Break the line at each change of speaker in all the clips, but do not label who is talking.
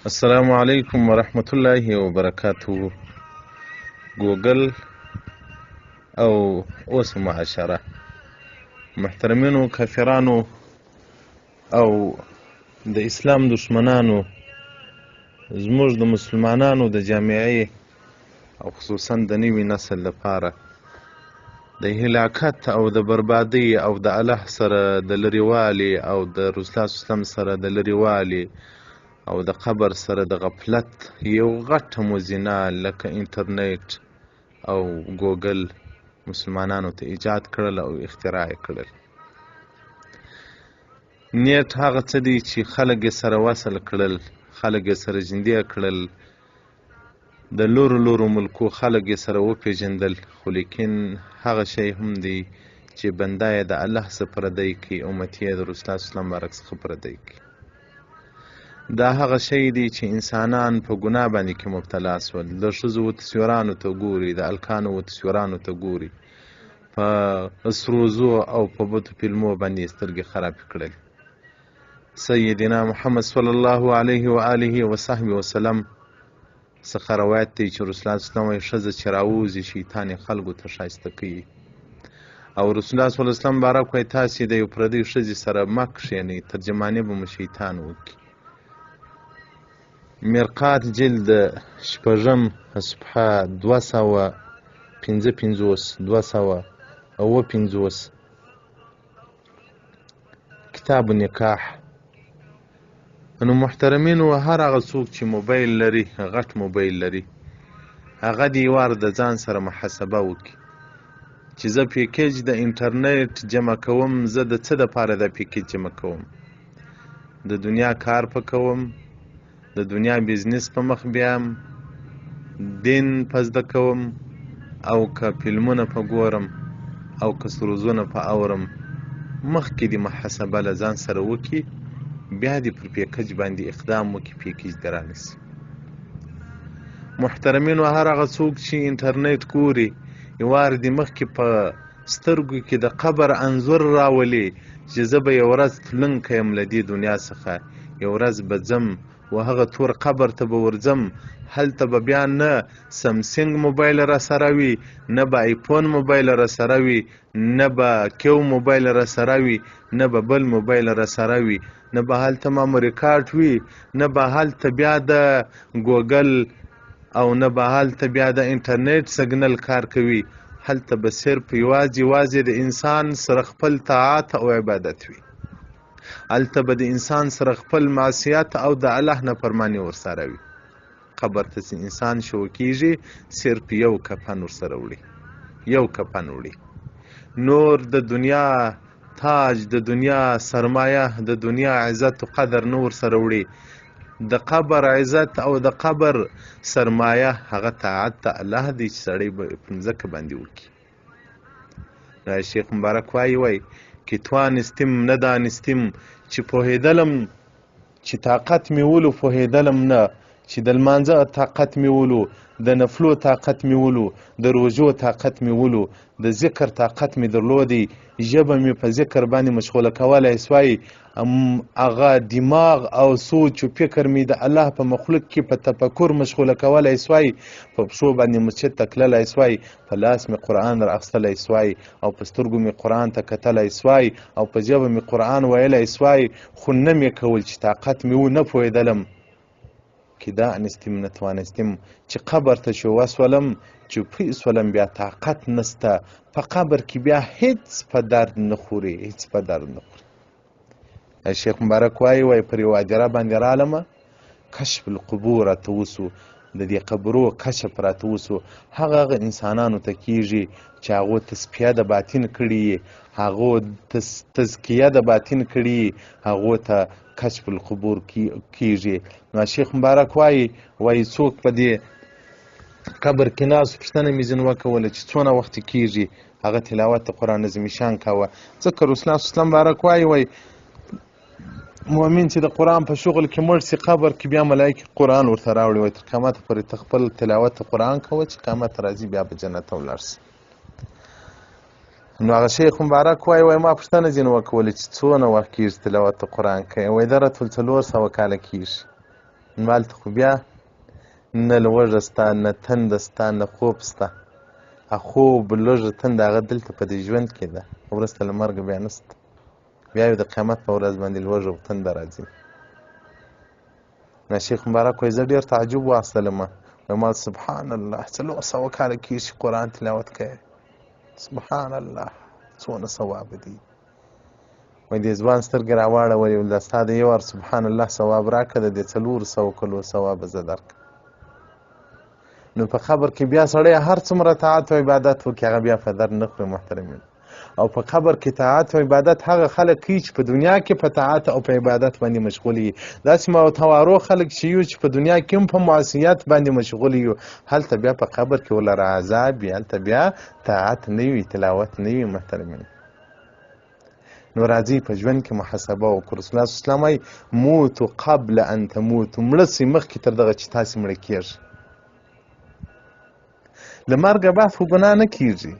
السلام علیکم ورحمة الله وبرکاته. ګوګل او اوس معاشره، محترمینو کافرانو او د اسلام دشمنانو، زموږ د مسلمانانو د جامعې او خصوصا د نوي نسل لپاره د هلاکت او د بربادۍ او د الله سره د لرېوالي او د رسول الله اسلام سره د لرېوالي او د قبر سره د غفلت یو غټه موزینه لکه انټرنیټ او ګوګل مسلمانانو ته ایجاد کړل او اختراع یې کړل. نیټ هغه څه دی چې خلک یې سره وصل کړل، خلک یې سره ژوندي کړل، د لورو لورو ملکو خلک یې سره وپېژندل، خو لیکن هغه شی هم دی چې بنده یې د الله څخه پردی کړي، امتي یې د رسول الله صلی الله علیه وسلم بارک څخه پردی کړي. دا هغه شی دی چې انسانان په ګناه باندې کې مبتلا شول. د ښځو و تصویرانو ته ګوري، د الکانو و تصویرانو ته ګوري، په سروزو او په بدو فلمو باندې یې سترګې خرابې کړل. سیدنا محمد صلی الله علیه و آله و صحبه وسلم څخه روایت دی چې رسول الله صلی الله علیه وسلم ښځه چې راووځي شیطان یې خلکو ته ښایسته کوي، او رسول الله صلی الله علیه وسلم بارک وایي تاسې د یو پردۍ ښځې سره مه کښېنئ، ترجماني به مو شیطان وکړي. مرقات جلد شپږم صفحه 255 کتاب نکاح. نو محترمینو، هر هغه څوک چې موبایل لري، غټ موبایل لري، هغه دې یو وار د ځان سره محاسبه وکړي چې زه پیکیج د انټرنیټ جمع کوم، زه د څه دپاره دا پیکیج جمع کوم؟ د دنیا کار په کوم، د دنیا بزنس په مخ بیام، دین په زده کوم، او که فلمونه په ګورم، او که سروزونه په اورم. مخکې دې محاسبه له ځان سره وکړي، بیا دې پر پیکج باندې اقدام وکړي، پیکج دې رانیسي. محترمینو، هر هغه څوک چې انټرنیټ ګوري، یو وار دې مخکې په سترګو کې د قبر انځور راولي چې زه به یو ورځ تلونکی یم له دې دنیا څخه، یو ورځ به ځم و هغه تور قبر ته به ورځم، هلته به بیا نه سمسنګ موبایل را سره وي، نه به آیفون موبایل را سره وي، نه به کیو موبایل را سره وي، نه به بل موبایل را سره وي، نه به هلته ماموري کارت وي، نه به هلته بیا د ګوګل او نه به هلته بیا د انټرنیټ سګنل کار کوي. هلته به صرف یوازې د انسان سره خپل طاعت او عبادت وي، هلته به د انسان سره خپل معصیت او د الله نافرماني ورسره وي. قبر ته چې انسان شو کېږي، صرف یو کفن ورسره وړي، یو کفن وړي، نور د دنیا تاج، د دنیا سرمایه، د دنیا عزت و قدر نه ورسره وړي. د قبر عزت او د قبر سرمایه هغه طاعت د الله دی چې سړی به په مځکه باندې وکړي. دا شیخ مبارک وایي که توانستیم ندانستیم، چې پوهېدلم چې طاقت مې ولو، پوهېدلم نه چې د لمانځه طاقت مې ولو، د نفلو طاقت مې ولو، د روژو طاقت مې ولو، د ذکر طاقت مې درلودی، ژبه مې په ذکر باندې مشغوله کولی سوای، هغه دماغ او سوچ و فکر مې د الله په مخلوق کې په تفکر مشغوله کولی سوای، په پښو باندې مسجد ته تللی سوای، په لاس مې قرآن را اخیستلی سوای، او په سترګو مې قرآن ته کتلی سوای، او په ژبه مې قرآن ویلی سوای، خو نه مې کول چې طاقت مې و نه پوهېدلم. که دا انستیم نتوانستیم چې قبر ته چې وسولم، چې پوه سولم بیا طاقت نسته، په قبر کې بیا هیڅ په درد نه خوري، هیڅ په درد نه خوري. شیخ مبارک وایي پر یوه هدیره باندې رالمه، کشف القبور راته وسو، د دې قبرو کشف راته وسو. هغه انسانانو ته کېږي چې هغو تصفیه د باطن کړي، هغو تزکیه د باطن کړي، هغو ته کشف القبور کېږي. نو شیخ مبارک وایي څوک په دې قبر کې ناست، پوښتنه مې ځینې وکوله چې څونه وخت کېږي، هغه تلاوت د قرآن عظیم شان کوه. ځکه رسول الله صلی الله علیه وسلم بارک وایي مؤمن چې د قرآن په شغل کې مړ سي، قبر کې بیا ملایکې قرآن ورته راوړي، وایي تر قیامته پورې ته خپل تلاوت د قرآن کوه چې قیامت راځي بیا به جنت ته ولاړ سي. نو هغه شیخ مبارک وایي ما پوښتنه ځینې وکولې چې څونه وخت کېږي تلاوت د قرآن کوي؟ وایي دا راته 400 کاله کېږي. نو هلته خو بیا نه لوږه سته نه تنده سته نه خوب سته. خوب لږه تنده هغه دلته په دې ژوند کې ده، وروسته له مرګه بیا نسته. بیا یو د قیامت په ورځ باندې لوږه او تنده راځي. نو شیخ مبارک وایي زه ډېر تعجب واخیستلم، ما سبحان الله 400 کاله کېږي چې قرآن تلاوت کوي. سبحان الله څونه ثواب دی. وایي دې ځوان سترګې راواړولې، ویل دا ستا د یو وار سبحان الله ثواب راکړه، د دې 400 کلو ثواب زه درکړم. نو په قبر کې بیا سړی هر څومره طاعت او عبادت وکړي هغه بیا په در نه خوري محترمین. او په قبر کې طاعت او عبادت هغه خلک کوي چې په دنیا کې په طاعت او په عبادت باندې مشغول وي. داسې متوارو خلک چې یو چې په دنیا کې هم په معصیت باندې مشغول یو، هلته بیا په قبر کې ولره عذاب وي، هلته بیا طاعت نه وي، تلاوت نه وي محترمین. نو راځئ په ژوند کې محاسبه وکړو. رسول الله صلی الله علیه وسلم وایي موتو قبل ان تموتو، مړه سئ مخکې تر دغه چې تاسې مړه کېږئ. د مرګه بعد خو ګناه نه کېږي،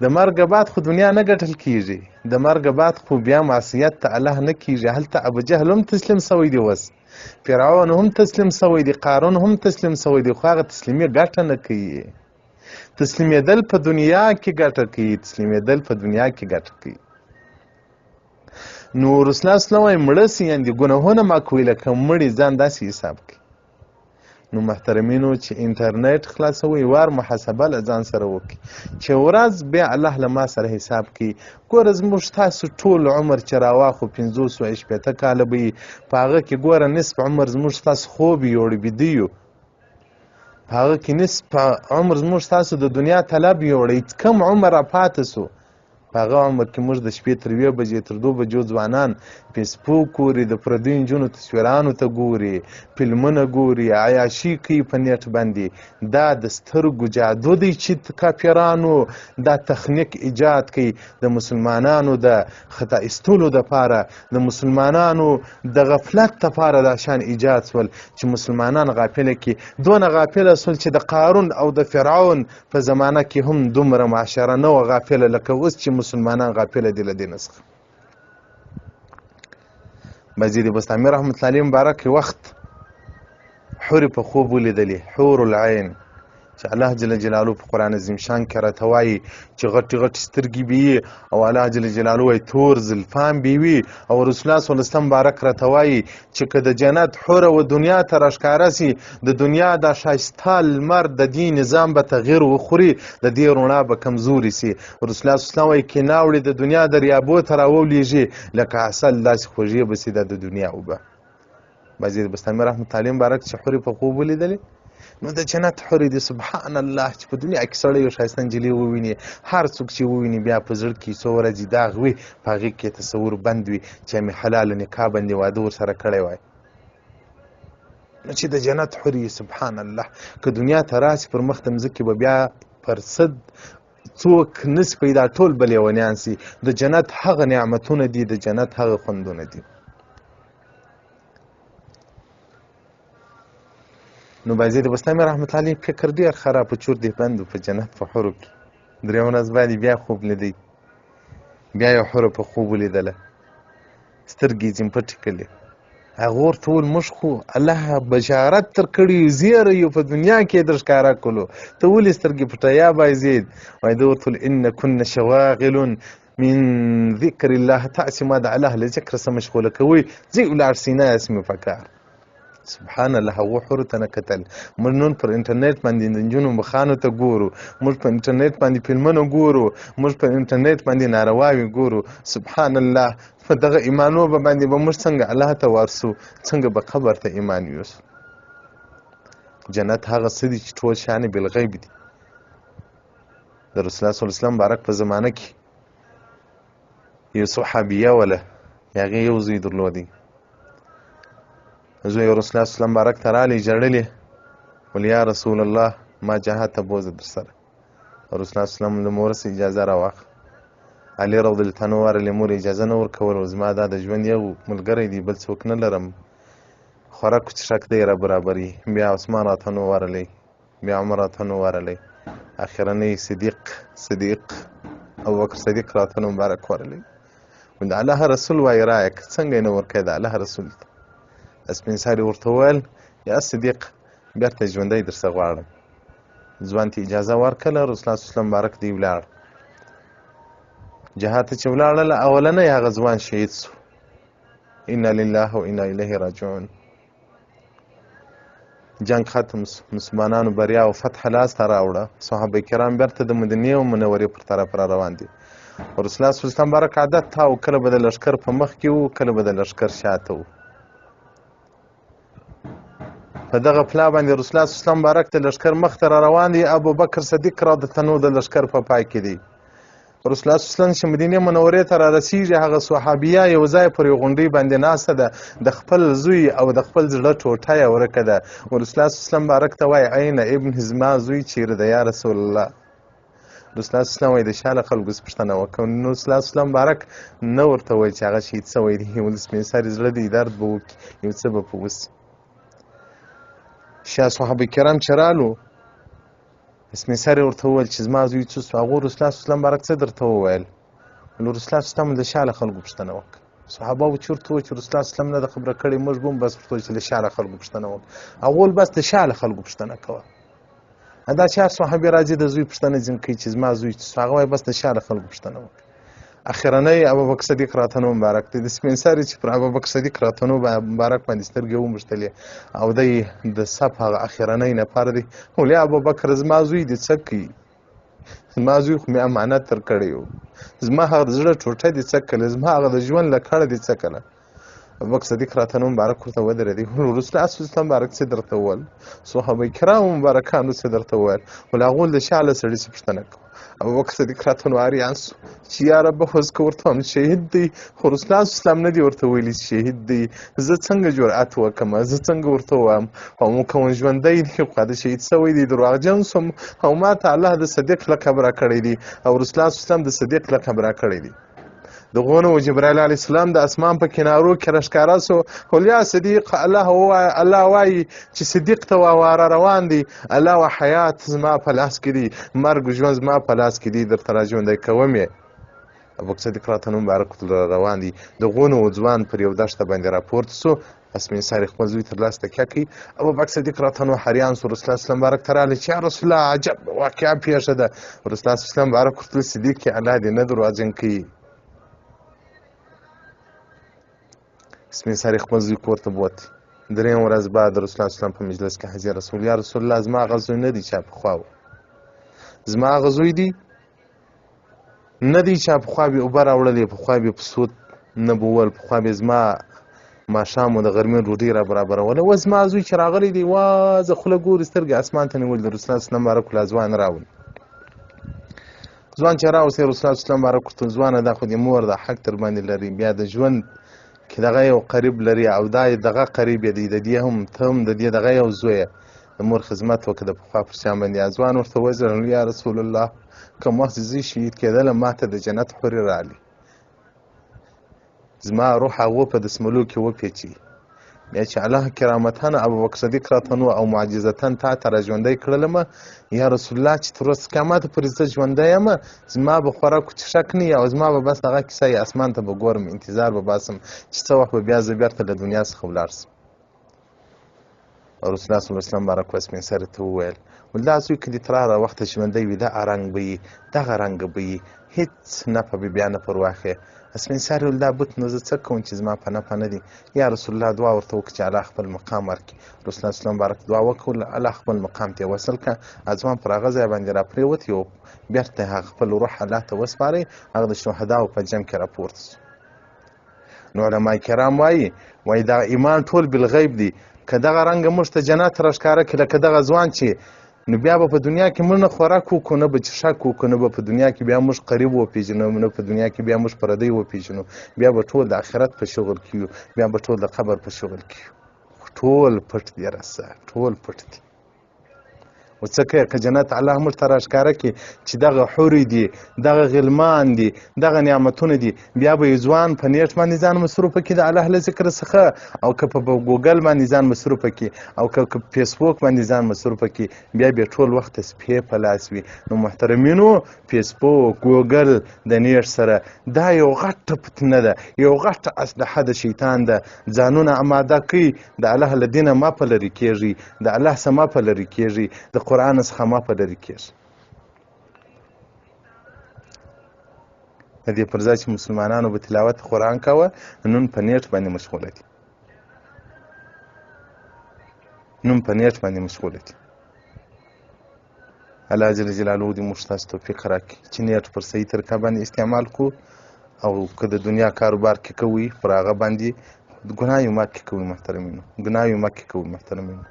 د مرګه بعد خو دنیا نه ګټل کېږي، د مرګه بعد خو بیا معصیت ته الله نه کېږي. هلته ابوجهل هم تسلیم سوی دی، اوس فرعون هم تسلیم سوی دی، قارون هم تسلیم سوی دی، خو هغه تسلیمي ګټه نه کوي. تسلیمېدل په دنیا کې ګټه کوي، تسلیمېدل په دنیا کې ګټه کوي. نو رسول الله صلی الله علیه وسلم وایي مړه سئ، یعنې ګناهونه مه کوئ لکه مړي، ځان داسې حساب کوي. نو محترمینو چې انټرنیټ خلاصوئ وار محاسبه له ځان سره وکړي چې ورځ بیا الله له ما سره حساب کوي. ګوره زموږ تاسو ټول عمر چې راواخو 560 کاله به وي، په هغه کې ګوره نصف عمر زموږ تاسو خوب یو ویده یو، په هغه کې نصف عمر زموږ تاسو د دنیا طلب یوړی. کم عمر را پاته سو، په هغه عمر کې موږ د شپې تر 1 بجې تر 2 بجو ځوانان فیسبوک ګوري، د پردیو نجونو تصویرانو ته ګوري، فلمونه ګوري، عیاشي کوي په نیټ باندې. دا د سترګو جادو دی چې کافرانو دا تخنیک ایجاد کوي د مسلمانانو د خطا ایستلو دپاره، د مسلمانانو د غفلت دپاره دا شان ایجاد سول چې مسلمانان غافله کړي. دونه غافله سول چې د قارون او د فرعون په زمانه کې هم دومره معاشره نه وه غافله لکه اوس چې مسلمانان غافله دي له دې څخه. بازید بستامي رحمت الله علیه مبارک وخت حورې په خوب ولیدلې، حور العین، چې الله جل جلاله په قرآن عظیم شان کې راته وایي چې غټې غټې سترګې به وي او الله جل جلاله وایي تور زلفان به وي. او رسول الله صلی الله علیه وسلم مبارک راته وایي چې که د جنت حوره و دنیا ته راښکاره سي، د دنیا دا ښایسته لمر د دې نظام به تغییر وخوري، د دې رڼا به کمزوري سي. رسول الله صلی الله علیه وسلم وایي کیناوړې د دنیا دریابو ته راولېږي لکه عسل، داسې خوږې به سي د دنیا اوبه. بازید بستامي رحمت الله علیه مبارک چې حورې په خوب ولیدلې، نو د جنت حورې دي سبحان الله چې په دنیا کې سړی یو ښایسته نجلۍ وویني، هر څوک چې وویني بیا په زړه کې څو ورځې داغ وي، په هغې کې تصور بند وي چې مې حلاله نکاح باندې واده ورسره کړی وای. نو چې د جنت حورې سبحان الله که دنیا ته راسي پر مخ د مځکې به بیا پر صد څوک نسي پیدا، ټول به لیونیان سي. د جنت هغه نعمتونه دي، د جنت هغه خوندونه دي. نو بازید بستامي رحمت الله علیه فکر ډېر خراب په چور دی بند په جنت په حورو کې. درېیمه ورځ باندې بیا خوب لیدی، بیا یو حوره په خوب ولیدله، سترګې یې ځین پټې کړلې. هغه ورته وویل موږ خو الله بشارت تر کړي یو، زیری یو په دنیا کې یې در ښکاره کړلو، ته ولې سترګې پټه یا بایزید؟ وایي ده ورته وویل ان کن شواغل من ذکر الله، تاسې ما د الله له ذکره څه مشغوله کوئ، ځئ ولاړ سئ نه یاست مې په کار. سبحان الله هغو حورو ته نه کتل. موږ نن پر انټرنیټ باندې د نجونو مخانو ته ګورو، موږ په انټرنیټ باندې فلمونه ګورو، موږ په انټرنیټ باندې نارواوې ګورو. سبحان الله په دغه ایمانو باندې به موږ څنګه الله ته ورسو، څنګه به قبر ته ایمان یوسو. جنت هغه څه دي چې ټول شیان بالغیب دي. د رسول الله صلی الله علیه وسلم مبارک په زمانه کې یو صحابیه وله هغې یو زوی درلودی. زوی رسول الله صلی الله علیه وسلم مبارک ته راغلی ژړلې، ول یا رسول الله ما جهاد ته بوځه در سره. رسول الله صلی الله علیه وسلم له مور څخه اجازه راواخله. علي رضی الله عنه ورلې مور اجازه نه ورکوله، زما دا د ژوند یو ملګری دی بل څوک نه لرم، خوراک څښاک دی را برابري. بیا عثمان راته نه ورلی، بیا عمر راته نه ورلی، اخرنی صدیق ابوبکر صدیق راته نه مبارک ورلی. د الله رسول وایي رایه که څنګه یې نه ورکوې د الله رسول ته. سپین سرې ورته وویل یا صدیق بېرته ژوندی درڅه غواړم. ځوان ته اجازه ورکړله. رسول الله صلی الله علیه وسلم مبارک دی ولاړ. جهاد ته چې ولاړله اولنی هغه ځوان شهید سو. انا لله و انا الیه راجعون. جنگ ختم سو. مسلمانانو بریا او فتح لاس ته راوړه. صحابه کرام بیرته د مدینې منورې پر طرف را روان دي. رسول الله صلی الله علیه وسلم مبارک عادت تا و کله به د لښکر په مخ کې و کله به د لښکر شاته و. په دغه پلا باندې رسول الله صلی الله علیه وسلم مبارک د لښکر مخ ته را روان دي. ابوبکر صدیق را د تنو د لښکر په پای کې دی. رسول الله صلی الله علیه وسلم چې مدینې منورې ته را رسیږي هغه صحابیه یو ځای پر یو غونډۍ باندې ناسته ده. د خپل زوی او د خپل زړه ټوټه یې ورکه ده. رسول الله صلی الله علیه وسلم مبارک ته وایي عین ابن زما زوی چیرې ده یا رسول الله. رسول الله صلی الله علیه وسلم وایي د شا له خلکو څه پوښتنه وکړه. نو رسول الله صلی الله علیه وسلم مبارک نه ورته وویل چې هغه شهید سوی دی. ولې سپین سرې زړه دی درد به وکړي یو څه به په وسي. شا صحابه کرام چې رالو سپین سرې ورته وویل چې زما زوی څه سو. هغو رسول الله صلی الله علیه وسلم مبارک څه درته وویل؟ نو رسول الله صلی الله علیه وسلم د شا له خلکو پوښتنه وکړه. صحابه و چې ورته وویل چې رسول الله صلی الله علیه وسلم نه ده خبره کړې موږ به هم بس ورته وویل چې د شا له خلکو پوښتنه وکړه. هغو بس د شا له خلکو پوښتنه کوه. دا چې هر صحابي راځي د زوی پوښتنه ځینې کوي چې زما زوی څه سو. هغه وایي بس د شا له خلکو پوښتنه وکړه. اخرنی ابوبکر صدیق راتنو مبارک دی. د سپین سرې چې پر ابوبکر صدیق راتنو مبارک باندې سترګې وموښتلې او دی د صف هغه اخرنی نفر دی. ولې ابوبکر زما زوی دې څه کوي؟ زما زوی خو مې امانت تر کړی و. زما هغه د زړه ټوټه دې څه کله؟ زما هغه د ژوند لکړه دې څه کله؟ ابوبکر صدیق راتنو مبارک ورته ودرېدی. رسول الله صلی الله علیه وسلم مبارک څه درته وویل؟ صحابه کرامو مبارکانو څه درته وویل؟ ول هغو د شا له سړي څه پوښتنه کوه. ابوبکر صدیق راتنو حیران سو چې یا رب اوس که ورته وایم شهید دی خو رسول الله صلی الله علیه وسلم نه دي ورته ویلي چې شهید دی. زه څنګه جرأت وکړم؟ زه څنګه ورته ووایم؟ او که ژوندی دی خو د شهید سوی دی دروغجن سوم او ما ته الله د صدیق لقب راکړی دی او رسول الله صلی الله علیه وسلم د صدیق لقب راکړی دی. دغه نو جبرائیل علیه السلام د اسمان په کنارو کې راښکاره سو. ول یا صدیق الله وایي چې صدیق ته واره روان دی. الله و حیات زما په لاس کې دی، مرګ ژوند زما په لاس کې دی، درته را ژوندی کوم یې. ابوبکر صدیق راته نو مبارک روان دی. دغه نو ځوان پر یو دښته باندې راپورته سو. سپین سرې خپل زوی تر لاس تکیه کوي. ابوبکر صدیق راته نو حیران سو. رسول الله صلی الله علیه وسلم مبارک ته راغلی چې یا رسول الله عجب واقعه پیښه ده. رسول الله صلی الله علیه وسلم مبارک ورته ویل صدیق کې الله دې نه دروغجن کوي. سپین سرې خپل زوی کور ته بوت. درېیم ورځ بعد رسول الله صلی الله علیه وسلم په مجلس کې حاضر رسول یا رسول الله زما هغه زوی نه دی چا پخوا و. زما هغه زوی دی نه دی چا پخوا به اوبه راوړلې، پخوا به په سود نه به وویل، پخوا به زما ماښام و د غرمې ډوډۍ را برابروله. و زما زوی چې راغلی دی وازه خوله ګوري سترګې اسمان ته نیولې. د رسول الله صلی الله علیه وسلم مبارک له ځوان راولي. ځوان چې راوستی رسول الله صلی الله علیه وسلم مبارک ورته ځوانه دا خو دې مور د حق در باندې لري، بیا د ژوند کې دغه یو قریب لري او دا دغه قریب دی، د دې هم ته هم د دې دغه یو زوی د مور خدمت وکړه د پخوا پر شیان باندې. ځوان ورته وژړل یا رسول الله کوم وخت زه شهید کېدلم ما ته د جنت حورې راغلي، زما روح هغو په دسملو کې وپیچي. بیا چې الله کرامتن ابوبکر صدیق راته نو او معجزتن تا ته را ژوندی کړلمه یا رسول الله چې تر اوسه قیامت پورې زه ژوندی یم، زما به خوراک و څښاک نه وي او زما به بس دغه کیسه یې اسمان ته به ګورم، انتظار به باسم چې څه وخت به بیا زه بېرته له دنیا څخه ولاړ سم. رسول الله صلی الله علیه وسلم مبارک سپین سرې ته وویل ول دا زوی که دې تر هغه وخته ژوندی وي دغه رنګ به وي دغه رنګه به وي، هېڅ نفع به بیا نه پر واخلې. سپین سرې ویل دا بت نو زه څه کوم چې زما په نفع نه دي؟ یا رسول الله دعا ورته وکړه چې الله خپل مقام ورکړي. رسول الله صلی الله علیه وسلم دعا وکړه الله خپل مقام ته یې وصل کړه. ځوان پر هغه ځای باندې راپرېوت، یو بېرته هغه خپل روح الله ته وسپارئ، هغه د شهداو په جمع کې راپورته سو. نو علما کرام وایي دا ایمان ټول بالغیب دی. که دغه رنګه موږ ته جنت راښکاره کړي لکه دغه ځوان چې نو بیا به په دنیا کې موږ نه خوراک وکړو نه به څښاک وکړو نه به په دنیا کې بیا موږ قریب وپېژنو نه په دنیا کې بیا موږ پردی وپېژنو، بیا به ټول د آخرت په شغل کې یو، بیا به ټول د قبر په شغل کې یو. ټول پټ دی راسه، ټول پټ دی. و څه کوې که جنت الله موږ ته راښکاره کړي چې دغه حورې دي دغه غلمان دي دغه نعمتونه دي بیا به یې ځوان په نیټ باندې ځان مصروفه کړي د الله له ذکر څخه او که په ګوګل باندې ځان مصروفه کړي او که په فیسبوک باندې ځان مصروفه کړي بیا به ټول وخت سپې په لاس وي. نو محترمینو فیسبوک ګوګل د نیټ سره دا یو غټه فتنه ده یو غټه اسلحه د شیطان ده. ځانونه اماده کوي د الله له دینه ما په لرې کېږي د الله څخه ما په لرې کېږي د قرآن څخه ما په لرې کېږي. د دې پر ځای چې مسلمانانو به تلاوت قرآن کوه نن په نیټ باندې مشغوله دي نن په نیټ باندې مشغوله دي. الله جل جلاله دې موږ تاسو توفیق راکړي چې نیټ پر صحیح طریقه باندې استعمال کړو او که د دنیا کاروبار کې کوئ پر هغه باندې ګناه یې مه کې کوئ محترمینو ګناه یې مه کې کوئ محترمینو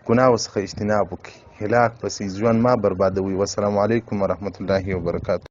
ګناهو څخه اجتناب وکړئ هلاک پسې ژوند ما بربادوي. والسلام علیکم ورحمة الله وبرکاته.